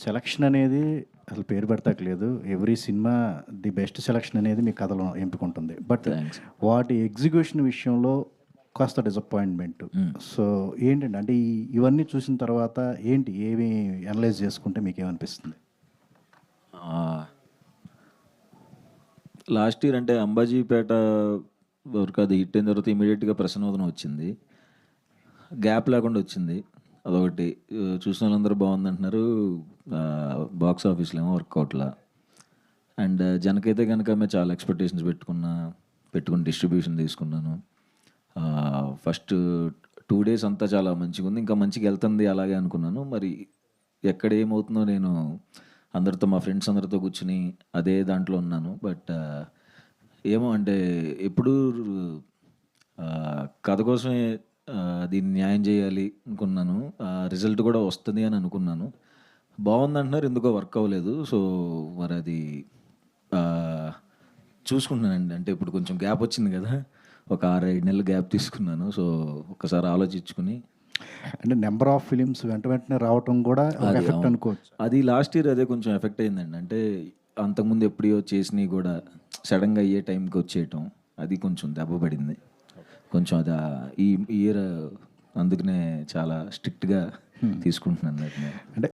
Selection అనేది అసలు పేరు పెడతాకలేదు. Every cinema the best selection అనేది మీ కథలో ఎంపిక ఉంటుంది. But thanks. వాటి ఎగ్జిక్యూషన్ విషయంలో కాస్త డిసప్పాయింట్మెంట్. సో ఏంటండి అంటే ఇవన్నీ చూసిన తర్వాత ఏంటి ఏమి అనలైజ్ చేసుకుంటే మీకేమనిపిస్తుంది? లాస్ట్ ఇయర్ అంటే అంబాజీపేట వరకు అది హిట్ అయిన తర్వాత ఇమీడియట్గా ప్రసన్నోదనం వచ్చింది. గ్యాప్ లేకుండా వచ్చింది. అదొకటి చూసిన వాళ్ళందరూ బాగుందంటున్నారు. బాక్స్ ఆఫీస్లో ఏమో వర్కౌట్లా. అండ్ జనకైతే కనుక మేము చాలా ఎక్స్పెక్టేషన్స్ పెట్టుకుని డిస్ట్రిబ్యూషన్ తీసుకున్నాను. ఫస్ట్ 2 days అంతా చాలా మంచిగా ఉంది. ఇంకా మంచిగా వెళ్తుంది అలాగే అనుకున్నాను. మరి ఎక్కడ ఏమవుతుందో నేను అందరితో మా ఫ్రెండ్స్ అందరితో కూర్చుని అదే దాంట్లో ఉన్నాను. బట్ ఏమో అంటే ఎప్పుడు కథ కోసమే దీన్ని న్యాయం చేయాలి అనుకున్నాను. రిజల్ట్ కూడా వస్తుంది అని అనుకున్నాను. బాగుందంటున్నారు, ఎందుకో వర్క్ అవ్వలేదు. సో మరి అది చూసుకుంటున్నానండి. అంటే ఇప్పుడు కొంచెం గ్యాప్ వచ్చింది కదా, ఒక 6-7 నెలలు గ్యాప్ తీసుకున్నాను. సో ఒకసారి ఆలోచించుకుని అంటే నెంబర్ ఆఫ్ ఫిలిమ్స్ వెంటనే రావటం కూడా ఒక ఎఫెక్ట్ అనుకోవచ్చు. అది లాస్ట్ ఇయర్ అదే కొంచెం ఎఫెక్ట్ అయిందండి. అంటే అంతకుముందు ఎప్పుడో చేసినవి కూడా సడన్గా అయ్యే టైంకి వచ్చేయటం, అది కొంచెం దెబ్బ పడింది. కొంచెం అది ఈ ఇయర్ అందుకనే చాలా స్ట్రిక్ట్గా తీసుకుంటున్నాను. అంటే